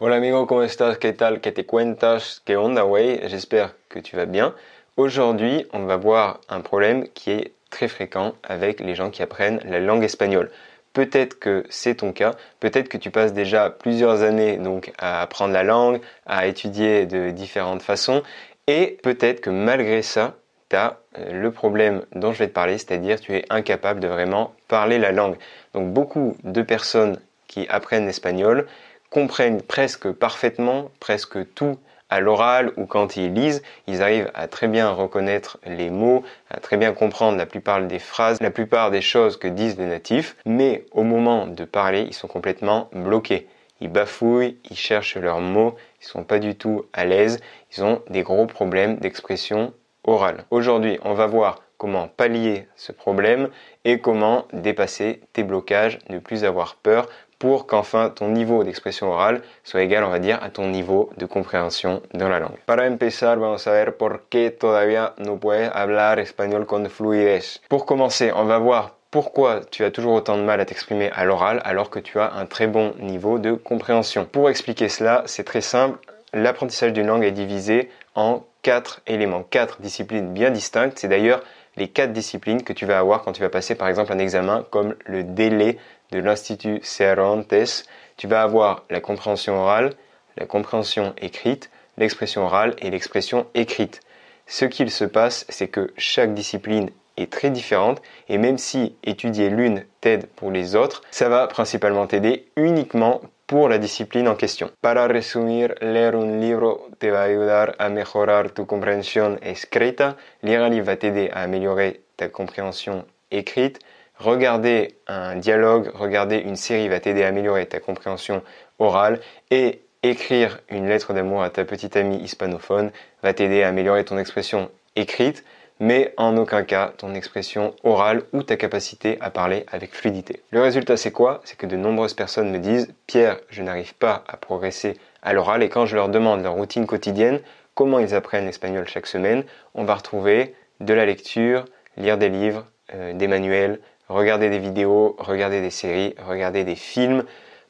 Hola amigo, ¿cómo estás? ¿Qué tal? ¿Qué te cuentas? ¿Qué onda, güey? J'espère que tu vas bien. Aujourd'hui, on va voir un problème qui est très fréquent avec les gens qui apprennent la langue espagnole. Peut-être que c'est ton cas, peut-être que tu passes déjà plusieurs années donc à apprendre la langue, à étudier de différentes façons, et peut-être que malgré ça, tu as le problème dont je vais te parler, c'est-à-dire tu es incapable de vraiment parler la langue. Donc beaucoup de personnes qui apprennent l'espagnol comprennent presque parfaitement, presque tout à l'oral ou quand ils lisent, ils arrivent à très bien reconnaître les mots, à très bien comprendre la plupart des phrases, la plupart des choses que disent les natifs, mais au moment de parler, ils sont complètement bloqués. Ils bafouillent, ils cherchent leurs mots, ils sont pas du tout à l'aise, ils ont des gros problèmes d'expression orale. Aujourd'hui, on va voir comment pallier ce problème et comment dépasser tes blocages, ne plus avoir peur pour qu'enfin ton niveau d'expression orale soit égal, on va dire, à ton niveau de compréhension dans la langue. Para empezar, vamos a ver por qué todavía no puedes hablar español con fluidez. Pour commencer, on va voir pourquoi tu as toujours autant de mal à t'exprimer à l'oral alors que tu as un très bon niveau de compréhension. Pour expliquer cela, c'est très simple. L'apprentissage d'une langue est divisé en 4 éléments, 4 disciplines bien distinctes. C'est d'ailleurs les 4 disciplines que tu vas avoir quand tu vas passer par exemple un examen comme le DELE de l'Institut Cervantes. Tu vas avoir la compréhension orale, la compréhension écrite, l'expression orale et l'expression écrite. Ce qu'il se passe, c'est que chaque discipline est très différente et même si étudier l'une t'aide pour les autres, ça va principalement t'aider uniquement pour la discipline en question. Para resumir, leer un libro te va ayudar a mejorar tu comprensión escrita. Lire un livre va t'aider à améliorer ta compréhension écrite. Regarder un dialogue, regarder une série va t'aider à améliorer ta compréhension orale. Et écrire une lettre d'amour à ta petite amie hispanophone va t'aider à améliorer ton expression écrite, mais en aucun cas ton expression orale ou ta capacité à parler avec fluidité. Le résultat c'est quoi? C'est que de nombreuses personnes me disent « Pierre, je n'arrive pas à progresser à l'oral » et quand je leur demande leur routine quotidienne, comment ils apprennent l'espagnol chaque semaine, on va retrouver de la lecture, lire des livres, des manuels, regarder des vidéos, regarder des séries, regarder des films,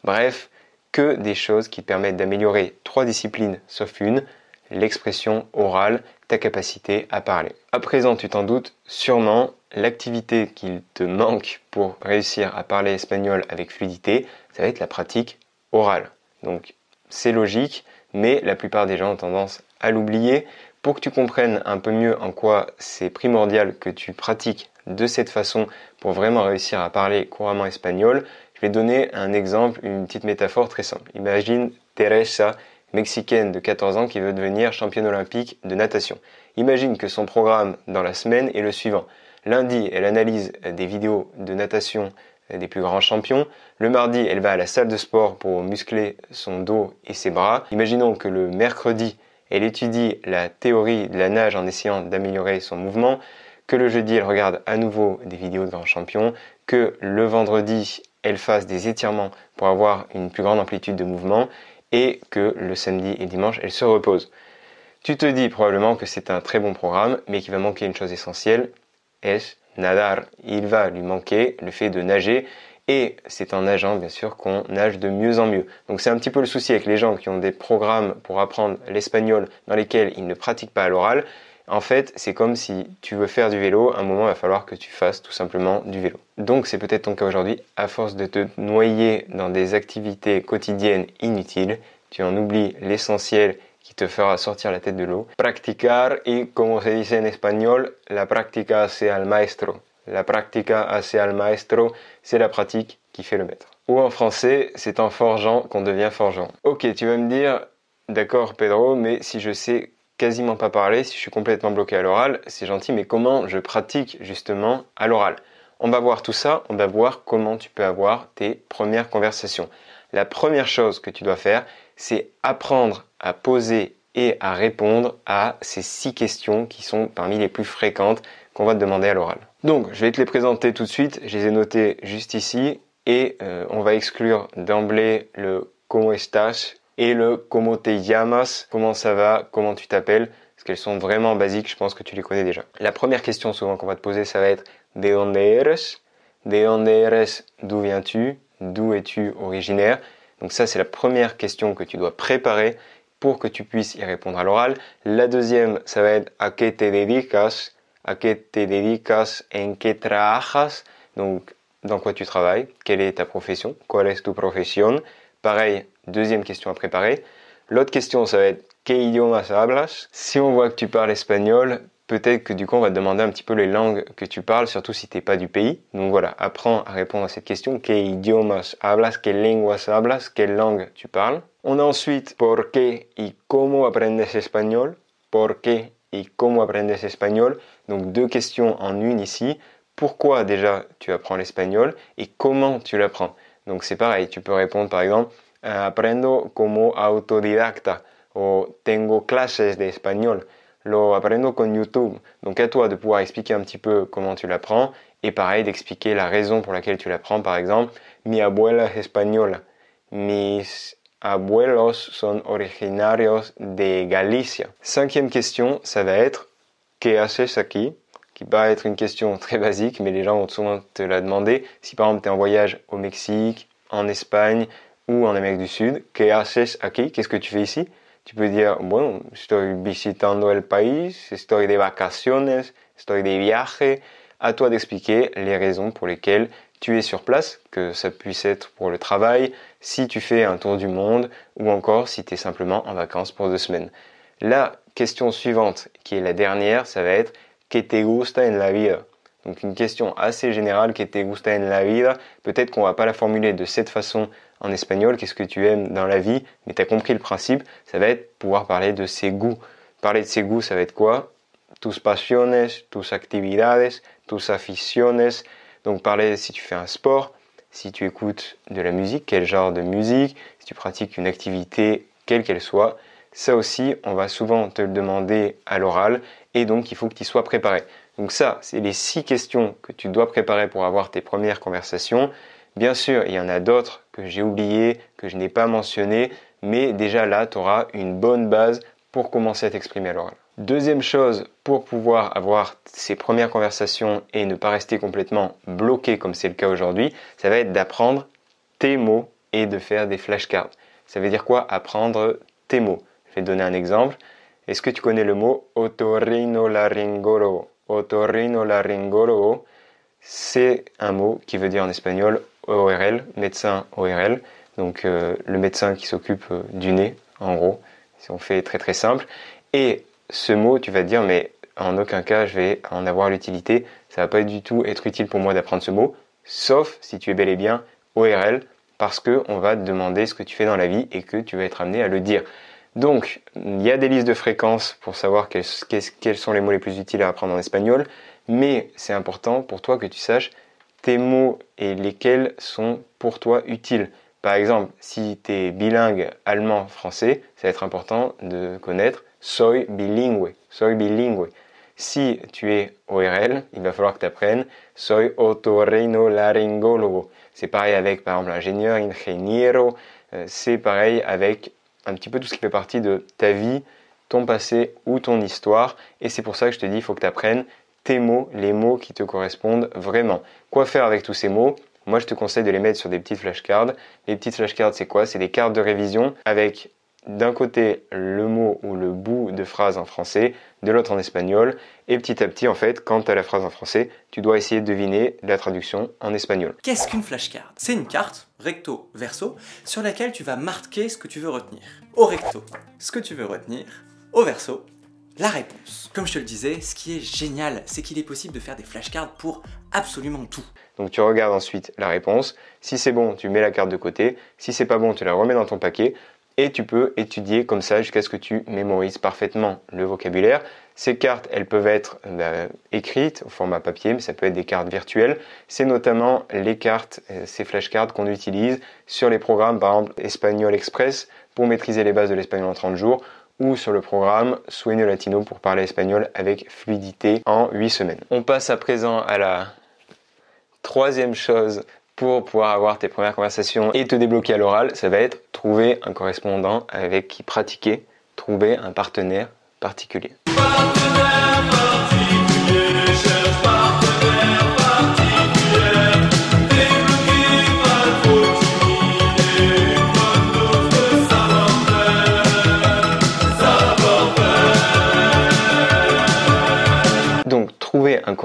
bref, que des choses qui permettent d'améliorer 3 disciplines sauf une, l'expression orale, ta capacité à parler. À présent, tu t'en doutes sûrement, l'activité qu'il te manque pour réussir à parler espagnol avec fluidité, ça va être la pratique orale. Donc c'est logique, mais la plupart des gens ont tendance à l'oublier. Pour que tu comprennes un peu mieux en quoi c'est primordial que tu pratiques de cette façon pour vraiment réussir à parler couramment espagnol, je vais donner un exemple, une petite métaphore très simple. Imagine Teresa, mexicaine de 14 ans qui veut devenir championne olympique de natation. Imagine que son programme dans la semaine est le suivant. Lundi, elle analyse des vidéos de natation des plus grands champions. Le mardi, elle va à la salle de sport pour muscler son dos et ses bras. Imaginons que le mercredi, elle étudie la théorie de la nage en essayant d'améliorer son mouvement, que le jeudi, elle regarde à nouveau des vidéos de grands champions, que le vendredi, elle fasse des étirements pour avoir une plus grande amplitude de mouvement, et que le samedi et dimanche, elle se repose. Tu te dis probablement que c'est un très bon programme, mais qu'il va manquer une chose essentielle, es nadar. Il va lui manquer le fait de nager, et c'est en nageant, bien sûr, qu'on nage de mieux en mieux. Donc c'est un petit peu le souci avec les gens qui ont des programmes pour apprendre l'espagnol dans lesquels ils ne pratiquent pas à l'oral. En fait, c'est comme si tu veux faire du vélo, à un moment, il va falloir que tu fasses tout simplement du vélo. Donc c'est peut-être ton cas aujourd'hui, à force de te noyer dans des activités quotidiennes inutiles, tu en oublies l'essentiel qui te fera sortir la tête de l'eau. Practicar y, como se dice en espagnol, la práctica hace al maestro. La práctica hace al maestro, c'est la pratique qui fait le maître. Ou en français, c'est en forgeant qu'on devient forgeant. Ok, tu vas me dire, d'accord Pedro, mais si je sais quasiment pas parler, si je suis complètement bloqué à l'oral, c'est gentil, mais comment je pratique justement à l'oral? On va voir tout ça, on va voir comment tu peux avoir tes premières conversations. La première chose que tu dois faire, c'est apprendre à poser et à répondre à ces 6 questions qui sont parmi les plus fréquentes qu'on va te demander à l'oral. Donc, je vais te les présenter tout de suite, je les ai notées juste ici et on va exclure d'emblée le ¿Cómo estás? Et le ¿Cómo te llamas? Comment ça va? Comment tu t'appelles? Parce qu'elles sont vraiment basiques, je pense que tu les connais déjà. La première question souvent qu'on va te poser, ça va être ¿De dónde eres? ¿De dónde eres? D'où viens-tu? D'où es-tu originaire? Donc ça, c'est la première question que tu dois préparer pour que tu puisses y répondre à l'oral. La deuxième, ça va être ¿a qué te dedicas? ¿A qué te dedicas? ¿En qué trabajas? Donc, dans quoi tu travailles? Quelle est ta profession? ¿Cuál es tu profesión? Pareil, deuxième question à préparer. L'autre question, ça va être ¿qué idiomas hablas? Si on voit que tu parles espagnol, peut-être que du coup on va te demander un petit peu les langues que tu parles, surtout si t'es pas du pays. Donc voilà, apprends à répondre à cette question. ¿Qué idiomas hablas? ¿Qué lenguas hablas? Quelle langue tu parles? On a ensuite ¿por qué y cómo aprendes español? ¿Por qué y cómo aprendes español? Donc deux questions en une ici. Pourquoi déjà tu apprends l'espagnol et comment tu l'apprends? Donc c'est pareil, tu peux répondre par exemple aprendo como autodidacta o tengo clases de español. Lo aprendo con YouTube. Donc à toi de pouvoir expliquer un petit peu comment tu l'apprends et pareil d'expliquer la raison pour laquelle tu l'apprends. Par exemple, mi abuela es española. Mis abuelos son originarios de Galicia. Cinquième question, ça va être ¿qué haces aquí? Qui va être une question très basique, mais les gens vont souvent te la demander. Si par exemple tu es en voyage au Mexique, en Espagne ou en Amérique du Sud, ¿qué haces aquí? Qu'est-ce que tu fais ici? Tu peux dire, bueno, estoy visitando el país, estoy de vacaciones, estoy de viaje. À toi d'expliquer les raisons pour lesquelles tu es sur place, que ça puisse être pour le travail, si tu fais un tour du monde, ou encore si tu es simplement en vacances pour 2 semaines. La question suivante, qui est la dernière, ça va être ¿qué te gusta en la vida? Donc une question assez générale, ¿qué te gusta en la vida? Peut-être qu'on va pas la formuler de cette façon en espagnol, qu'est-ce que tu aimes dans la vie, mais tu as compris le principe, ça va être pouvoir parler de ses goûts. Parler de ses goûts, ça va être quoi? Tus pasiones, tus actividades, tus aficiones. Donc parler si tu fais un sport, si tu écoutes de la musique, quel genre de musique, si tu pratiques une activité, quelle qu'elle soit. Ça aussi, on va souvent te le demander à l'oral et donc il faut que tu sois préparé. Donc ça, c'est les 6 questions que tu dois préparer pour avoir tes premières conversations. Bien sûr, il y en a d'autres que j'ai oubliées, que je n'ai pas mentionnées, mais déjà là, tu auras une bonne base pour commencer à t'exprimer à l'oral. Deuxième chose, pour pouvoir avoir ces premières conversations et ne pas rester complètement bloqué comme c'est le cas aujourd'hui, ça va être d'apprendre tes mots et de faire des flashcards. Ça veut dire quoi? Apprendre tes mots. Je vais te donner un exemple. Est-ce que tu connais le mot otorrinolaryngologo? Otorrinolaryngologo, c'est un mot qui veut dire en espagnol ORL, médecin ORL, donc le médecin qui s'occupe du nez, en gros, si on fait très très simple. Et ce mot, tu vas te dire, mais en aucun cas je vais en avoir l'utilité, ça va pas du tout être utile pour moi d'apprendre ce mot, sauf si tu es bel et bien ORL, parce qu'on va te demander ce que tu fais dans la vie et que tu vas être amené à le dire. Donc, il y a des listes de fréquences pour savoir quels sont les mots les plus utiles à apprendre en espagnol, mais c'est important pour toi que tu saches tes mots et lesquels sont pour toi utiles. Par exemple, si tu es bilingue allemand-français, ça va être important de connaître soy bilingüe, soy bilingüe. Si tu es ORL, il va falloir que tu apprennes soy otorrinolaryngologo. C'est pareil avec, par exemple, ingénieur, ingeniero. C'est pareil avec un petit peu tout ce qui fait partie de ta vie, ton passé ou ton histoire. Et c'est pour ça que je te dis, il faut que tu apprennes tes mots, les mots qui te correspondent vraiment. Quoi faire avec tous ces mots? Moi, je te conseille de les mettre sur des petites flashcards. Les petites flashcards, c'est quoi? C'est des cartes de révision avec d'un côté le mot ou le bout de phrase en français, de l'autre en espagnol. Et petit à petit, en fait, quand tu as la phrase en français, tu dois essayer de deviner la traduction en espagnol. Qu'est-ce qu'une flashcard? C'est une carte, recto, verso, sur laquelle tu vas marquer ce que tu veux retenir. Au recto, ce que tu veux retenir. Au verso, la réponse. Comme je te le disais, ce qui est génial, c'est qu'il est possible de faire des flashcards pour absolument tout. Donc tu regardes ensuite la réponse. Si c'est bon, tu mets la carte de côté. Si c'est pas bon, tu la remets dans ton paquet. Et tu peux étudier comme ça jusqu'à ce que tu mémorises parfaitement le vocabulaire. Ces cartes, elles peuvent être écrites au format papier, mais ça peut être des cartes virtuelles. C'est notamment les cartes, ces flashcards qu'on utilise sur les programmes, par exemple Espagnol Express pour maîtriser les bases de l'espagnol en 30 jours, ou sur le programme Sueño Latino pour parler espagnol avec fluidité en 8 semaines. On passe à présent à la troisième chose pour pouvoir avoir tes premières conversations et te débloquer à l'oral, ça va être trouver un correspondant avec qui pratiquer, trouver un partenaire particulier.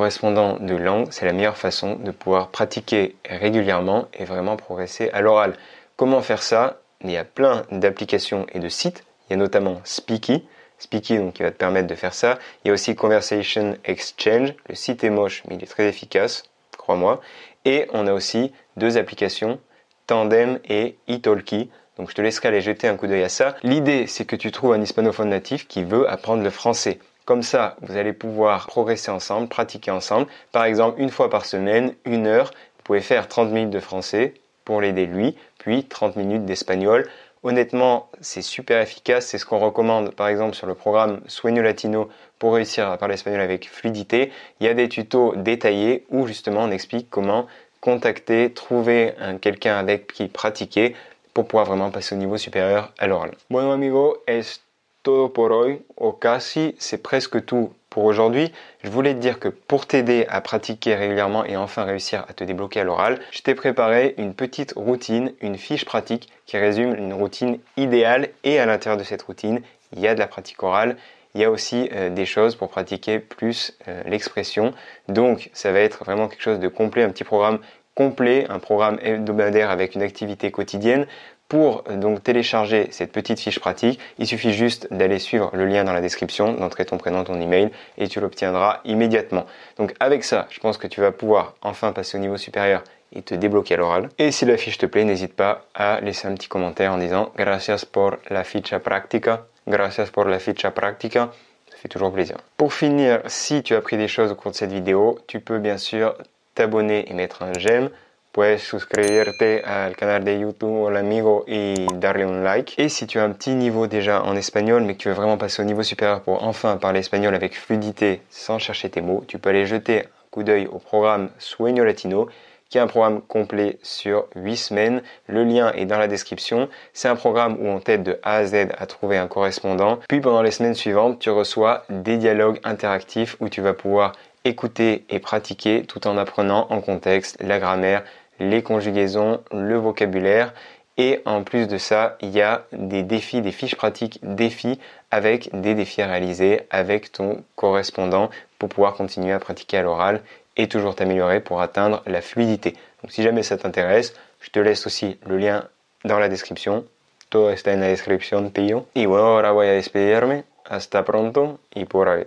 correspondant de langue, c'est la meilleure façon de pouvoir pratiquer régulièrement et vraiment progresser à l'oral. Comment faire ça? Il y a plein d'applications et de sites. Il y a notamment Speaky. Speaky, donc, qui va te permettre de faire ça. Il y a aussi Conversation Exchange. Le site est moche, mais il est très efficace, crois-moi. Et on a aussi 2 applications, Tandem et Italki. Donc je te laisserai aller jeter un coup d'œil à ça. L'idée, c'est que tu trouves un hispanophone natif qui veut apprendre le français. Comme ça, vous allez pouvoir progresser ensemble, pratiquer ensemble. Par exemple, 1 fois par semaine, 1 heure, vous pouvez faire 30 minutes de français pour l'aider lui, puis 30 minutes d'espagnol. Honnêtement, c'est super efficace. C'est ce qu'on recommande, par exemple, sur le programme Sueño Latino pour réussir à parler espagnol avec fluidité. Il y a des tutos détaillés où justement on explique comment contacter, trouver quelqu'un avec qui pratiquer pour pouvoir vraiment passer au niveau supérieur à l'oral. Bueno amigo, es todo por hoy, o casi, c'est presque tout pour aujourd'hui. Je voulais te dire que pour t'aider à pratiquer régulièrement et enfin réussir à te débloquer à l'oral, je t'ai préparé une petite routine, une fiche pratique qui résume une routine idéale, et à l'intérieur de cette routine, il y a de la pratique orale. Il y a aussi des choses pour pratiquer plus l'expression. Donc ça va être vraiment quelque chose de complet, un petit programme complet, un programme hebdomadaire avec une activité quotidienne. Pour donc télécharger cette petite fiche pratique, il suffit juste d'aller suivre le lien dans la description, d'entrer ton prénom, ton email et tu l'obtiendras immédiatement. Donc avec ça, je pense que tu vas pouvoir enfin passer au niveau supérieur et te débloquer à l'oral. Et si la fiche te plaît, n'hésite pas à laisser un petit commentaire en disant « Gracias por la ficha práctica ». Gracias por la ficha práctica. Ça fait toujours plaisir. Pour finir, si tu as appris des choses au cours de cette vidéo, tu peux bien sûr t'abonner et mettre un j'aime. Puedes suscribirte al canal de YouTube Hola Amigo y darle un like. Et si tu as un petit niveau déjà en espagnol, mais que tu veux vraiment passer au niveau supérieur pour enfin parler espagnol avec fluidité sans chercher tes mots, tu peux aller jeter un coup d'œil au programme Sueño Latino, qui est un programme complet sur 8 semaines. Le lien est dans la description. C'est un programme où on t'aide de A à Z à trouver un correspondant. Puis pendant les semaines suivantes, tu reçois des dialogues interactifs où tu vas pouvoir écouter et pratiquer tout en apprenant en contexte la grammaire, les conjugaisons, le vocabulaire. Et en plus de ça, il y a des défis, des fiches pratiques défis avec des défis à réaliser avec ton correspondant pour pouvoir continuer à pratiquer à l'oral et toujours t'améliorer pour atteindre la fluidité. Donc si jamais ça t'intéresse, je te laisse aussi le lien dans la description. Todo está en la descripción, tío. Y bueno, ahora voy a despedirme. Hasta pronto y por ahí.